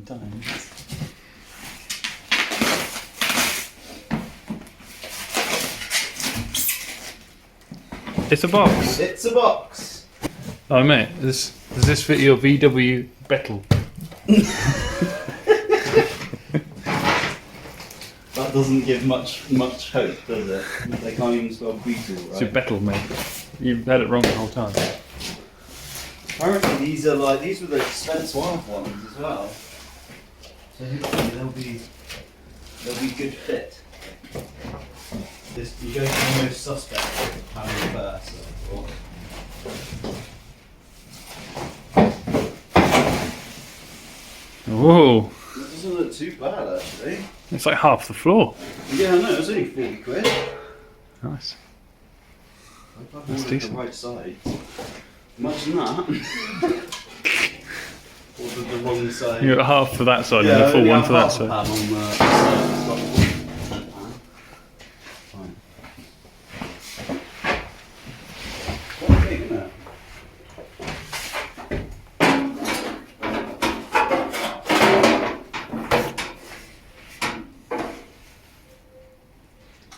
times. It's a box. It's a box. Oh mate, does this fit your VW Beetle? That doesn't give much hope, does it? They can't even spell Beetle, right? It's your Beetle, mate. You've had it wrong the whole time. Apparently these were the expensive ones as well. So hopefully they'll be good fit. You go for the most suspect panel first. Whoa! That doesn't look too bad actually. It's like half the floor. Yeah, I know, it was only 40 quid. Nice. That's decent. The right side. Imagine that. Ordered the wrong side. You got half for that side and the full one for that side. On the side. Fine. Quite big, isn't it?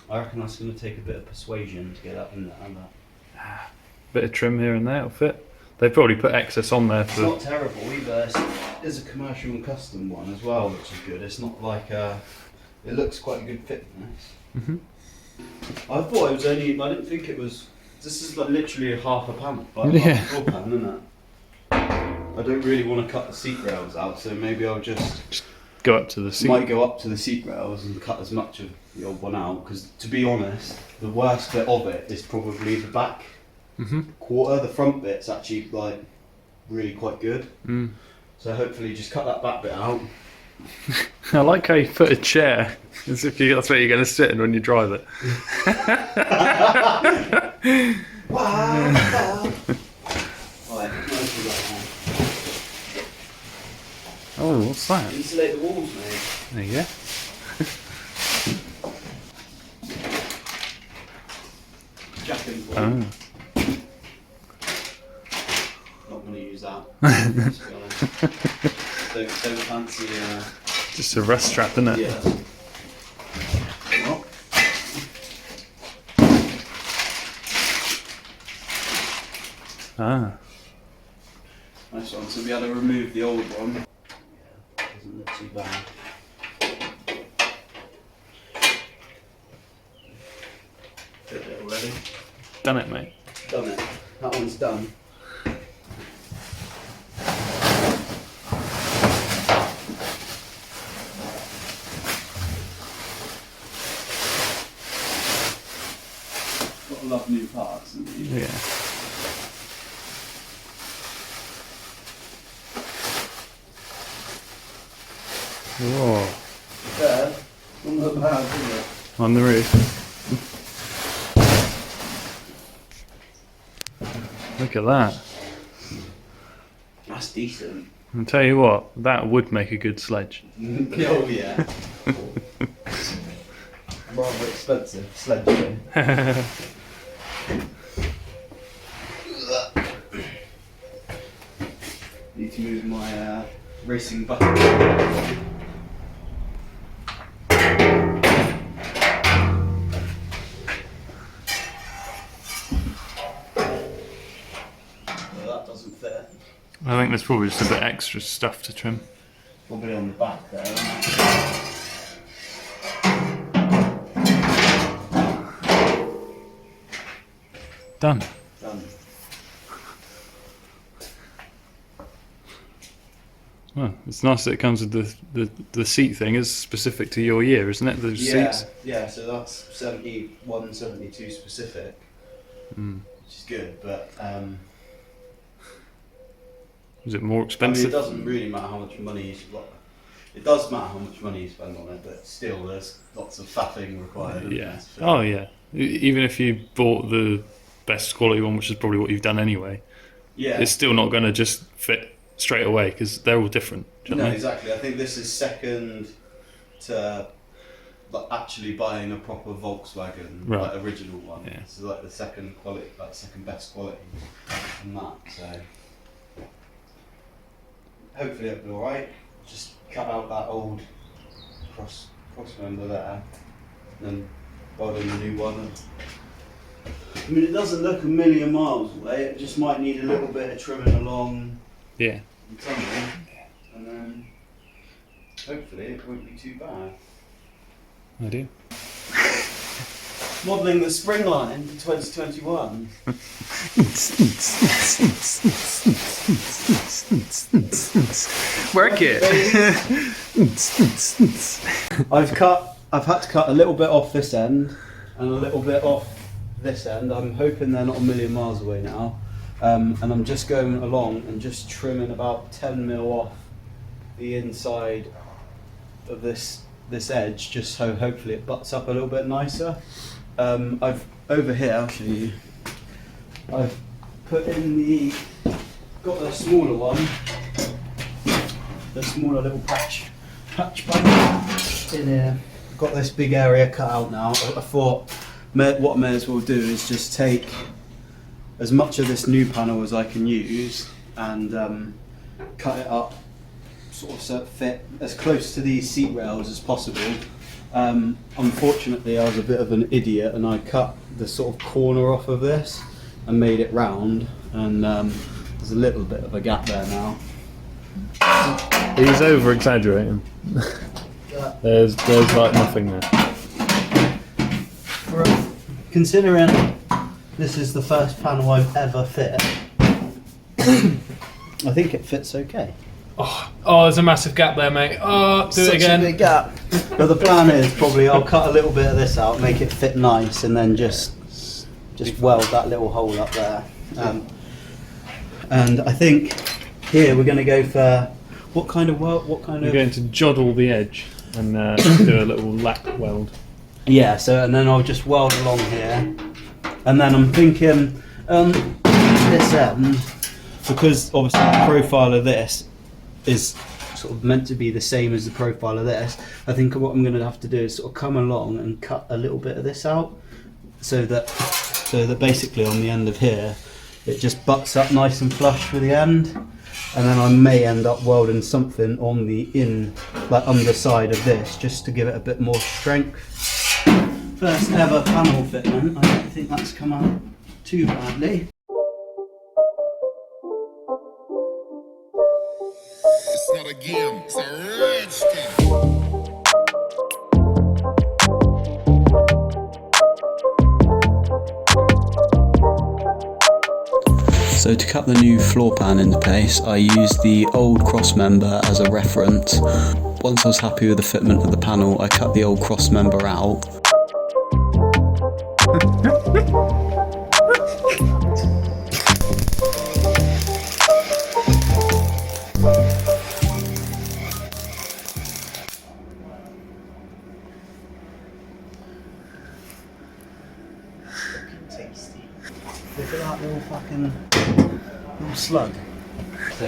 I reckon that's going to take a bit of persuasion to get up in there. Bit of trim here and there, it'll fit. They've probably put excess on there It's for. not terrible either. There's a commercial and custom one as well, which is good. It's not like it looks quite a good fit for this. I thought it was only. I didn't think it was. This is like literally half a pan, like half a floor pan, isn't it? I don't really want to cut the seat rails out, so maybe I'll just Go up to the seat. might go up to the seat rails and cut as much of the old one out. Because to be honest, the worst bit of it is probably the back quarter. The front bit's actually like really quite good. So hopefully just cut that back bit out. I like how you put a chair as if that's where you're going to sit in when you drive it. Oh, what's that? Insulate the walls, mate. There you go. Jack and Paul. Oh. Not going to use that. don't fancy. Just a rust trap, isn't it? Yeah. Well. Ah. Nice one. So we had to remove the old one. Yeah, doesn't look too bad. Did it already? Done it, mate. Done it. That one's done. Gotta love new parts, haven't you? Yeah. Whoa. There. Doesn't look bad, does it? On the roof. Look at that. That's decent. I'll tell you what, that would make a good sledge. Oh yeah. Rather expensive sledging. Need to move my racing button. That doesn't fit. I think there's probably just a bit extra stuff to trim. Probably on the back there. Isn't it? Done. Done. Well, it's nice that it comes with the seat thing. It's specific to your year, isn't it? Those seats. Yeah, so that's 71, 72 specific, which is good, but Is it more I expensive? mean, it doesn't really matter how much money you spend. It does matter how much money you spend on it, but still, there's lots of faffing required. Yeah. Oh yeah. Even if you bought the best quality one, which is probably what you've done anyway, Yeah. it's still not going to just fit straight away because they're all different. Do you know No, what I mean? exactly. I think this is second to like actually buying a proper Volkswagen, Right. like original one. Yeah. So like the second quality, like second best quality, and that. So hopefully it'll be alright. just cut out that old cross member there, and then weld in the new one. I mean, it doesn't look a million miles away. It just might need a little bit of trimming along. Yeah. And something, and then hopefully it won't be too bad. I do. Modelling the spring line for 2021. Work it. I've had to cut a little bit off this end and a little bit off this end. I'm hoping they're not a million miles away now. And I'm just going along and just trimming about 10 mil off the inside of this edge, just so hopefully it butts up a little bit nicer. I've over here, I'll show you. I've put in got the smaller one, the smaller little patch blank in here. I've got this big area cut out now. I thought what I may as well do is just take as much of this new panel as I can use and cut it up sort of so it fit as close to these seat rails as possible. Unfortunately I was a bit of an idiot and I cut the sort of corner off of this and made it round, and there's a little bit of a gap there now. He's over exaggerating. There's like nothing there. Considering this is the first panel I've ever fit, I think it fits okay. Oh, there's a massive gap there, mate. Oh, do it again. Such a big gap. But the plan is probably I'll cut a little bit of this out, make it fit nice, and then just weld that little hole up there. And I think here we're going to go for what kind of weld? We're going to joddle the edge and do a little lap weld. Yeah. So and then I'll just weld along here, and then I'm thinking this end, because obviously the profile of this is sort of meant to be the same as the profile of this. I think what I'm going to have to do is sort of come along and cut a little bit of this out, so that basically on the end of here it just butts up nice and flush with the end, and then I may end up welding something on the underside of this just to give it a bit more strength. First ever panel fitment. I don't think that's come out too badly. It's not a game, it's a rich thing. So to cut the new floor pan into place, I used the old cross member as a reference. Once I was happy with the fitment of the panel, I cut the old cross member out. Tasty. Look at that little fucking slug. So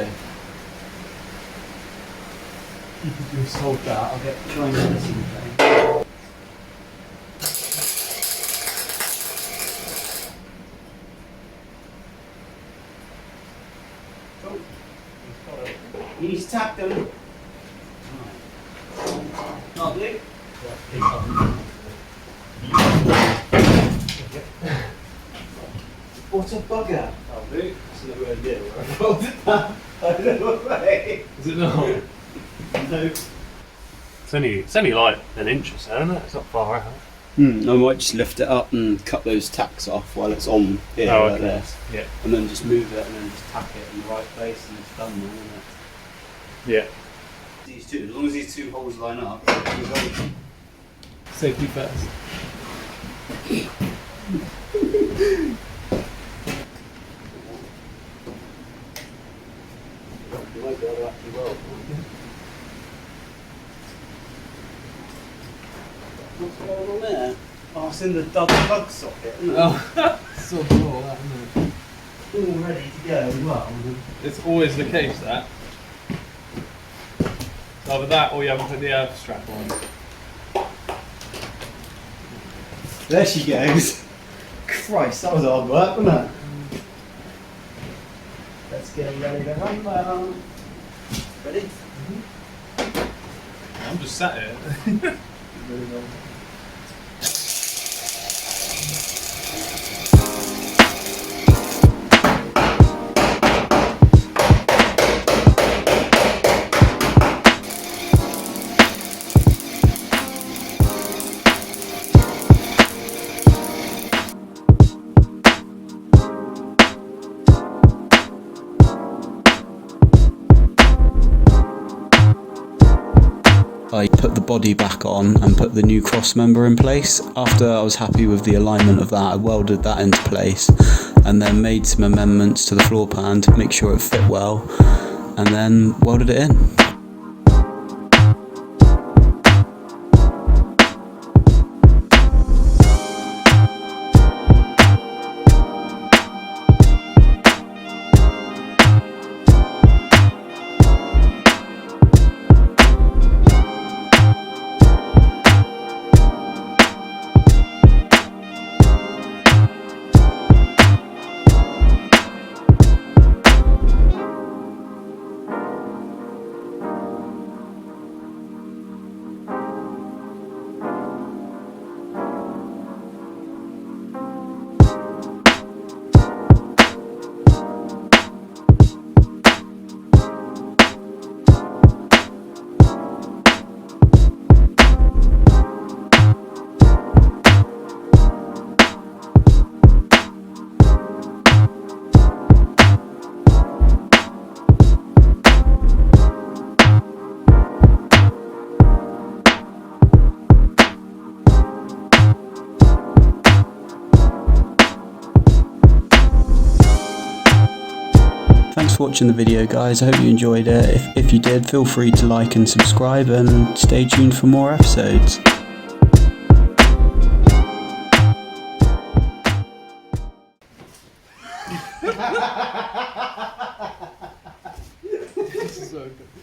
if you sold that, I'll try and get this in play. He's tapped them. Lovely. What a bugger! Oh, dude. That's never a deal. I folded that. I don't know way. Is it not? No. It's only like an inch or so, isn't it? It's not far out. I might just lift it up and cut those tacks off while it's on here like this. Yeah. And then just move it and then just tack it in the right place and it's done then, isn't it? Yeah. These two, as long as these two holes line up, we're golden. Safety first. You might be able to actually weld. What's going on there? Oh, it's in the double plug socket, isn't it? Oh, so cool, that, isn't it? All ready to go as well. It's always the case, that. Either that or you haven't put the earth strap on. There she goes. Christ, that was hard work, wasn't it? Let's get ready to run down. Ready? I'm just sat here. I put the body back on and put the new cross member in place. After I was happy with the alignment of that, I welded that into place and then made some amendments to the floor pan to make sure it fit well and then welded it in. Thanks for watching the video, guys. I hope you enjoyed it. If you did, feel free to like and subscribe and stay tuned for more episodes. This is so good.